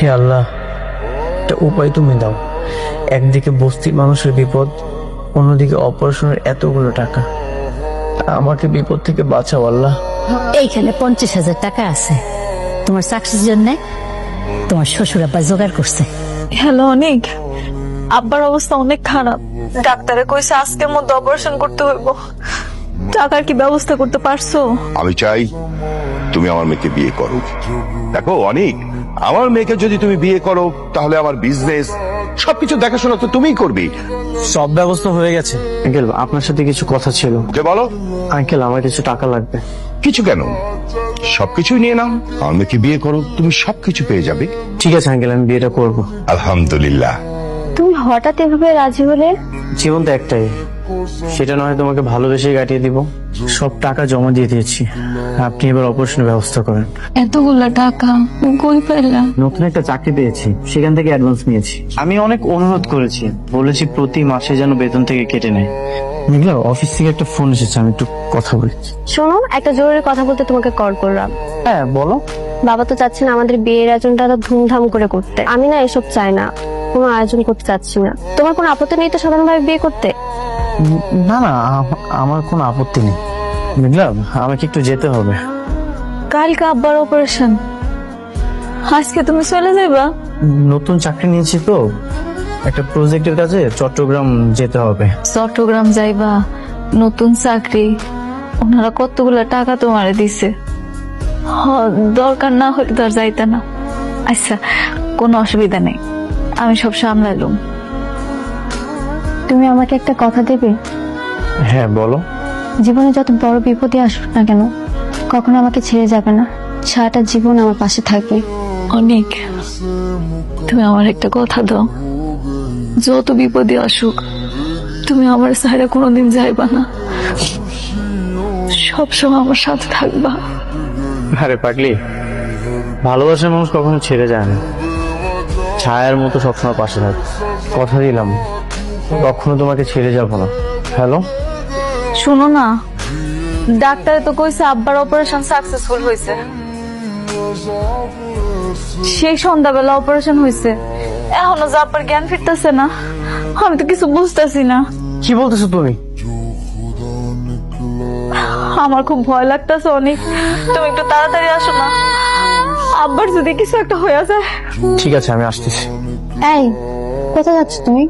হে আল্লাহ, একটা উপায় তুমি দাও। একদিকে বস্তির মানুষের বিপদ, অন্যদিকে অপারেশনের এতগুলো টাকা। আমাকে বিপদ থেকে বাঁচাও আল্লাহ। এইখানে 50,000 টাকা আছে, তোমার চাকরির জন্য তোমার শ্বশুর আব্বা জোগাড় করছে। হ্যালো অনেক, আব্বার অবস্থা অনেক খারাপ। ডাক্তারে কইছে আজকের মধ্যে অপারেশন করতে হইব। টাকার কি ব্যবস্থা করতে পারছো? আমি চাই তুমি আমার মেয়েকে বিয়ে করো। দেখো অনেক, আমার মেয়েকে যদি তুমি বিয়ে করো তাহলে আমার বিজনেস সবকিছু দেখাশোনা তো তুমিই করবি। সব ব্যবস্থা হয়ে গেছে আঙ্কেল, আপনার সাথে কিছু কথা ছিল। যে বলো। আঙ্কেল, আমার কিছু টাকা লাগবে। কিছু কেন, সবকিছুই নিয়ে নাও। আমার মেয়েকে বিয়ে করো, তুমি সবকিছু পেয়ে যাবে। ঠিক আছে আঙ্কেল, আমি বিয়েটা করব। আলহামদুলিল্লাহ। তুমি হঠাৎ এভাবে রাজি হলে? জীবন তো একটাই, সেটা নয় তোমাকে ভালোবেসে কাটিয়ে দিব। সব টাকা জমা দিয়ে দিয়েছি, আপনি এবার অপারেশনের ব্যবস্থা করেন। এতগুলা টাকা কই পাইলা? নতুন একটা চাকরি পেয়েছি, সেখান থেকে অ্যাডভান্স নিয়েছি। আমি অনেক অনুরোধ করেছি, বলেছি প্রতি মাসে যেন বেতন থেকে কেটে নেয়। মেঘলা, অফিস থেকে একটা ফোন এসেছে, আমি একটু কথা বলি। শোনো, একটা জরুরি কথা বলতে তোমাকে কল করলাম। হ্যাঁ বলো। বাবা তো চাচ্ছেন আমাদের বিয়ের আয়োজনটা তো ধুমধাম করে করতে। আমি না এসব চাই না, কোনো আয়োজন করতে চাচ্ছি না। তোমার কোনো আপত্তি নেই তো সাধারণভাবে বিয়ে করতে? না না, আমার কোনো আপত্তি নেই। মেঘলা, আমাকে একটু যেতে হবে। কালকে আব্বার অপারেশন, আজকে তুমি চলে যাইবা? নতুন চাকরি নিয়েছি তো, একটা প্রজেক্টের কাজে চট্টগ্রাম যেতে হবে। চট্টগ্রাম যাইবা? নতুন চাকরি, ওনারা কতগুলা টাকা তোমারে দিছে। দরকার না হলে তো আর যাইতা না। আচ্ছা, কোনো অসুবিধা নেই, আমি সব সামলাইলুম। তুমি আমাকে একটা কথা দেবে? হ্যাঁ বলো। জীবনে যত বড় বিপদই আসুক না কেন, কখনো আমাকে ছেড়ে যাবে না। সারাটা জীবন আমার পাশে থাকবে। অনেক, তুমি আমার একটা কথা দাও, যত বিপদে আসুক তুমি আমার সাইডে কোনোদিন যাইবা না, সবসময় আমার সাথে থাকবা। আরে পাগলি, ভালোবাসার মানুষ কখনো ছেড়ে যায় না, ছায়ার মতো সবসময় পাশে থাকে। কথা দিলাম, কখনো তোমাকে ছেড়ে যাবো না। হ্যালো, শোনো না, ডাক্তারে তো কইছে আব্বার অপারেশন সাকসেসফুল হয়েছে। সেই সন্ধ্যাবেলা অপারেশন হয়েছে, এখনো যে আব্বার জ্ঞান ফিরতেছে না। আমি তো কিছু বুঝতেছি না। কি বলতেছো তুমি? আমার খুব ভয় লাগতেছে অনেক, তুমি একটু তাড়াতাড়ি আসো না, আব্বার যদি কিছু একটা হয়ে যায়। ঠিক আছে, আমি আসতেছি। এই, কোথায় যাচ্ছ তুমি?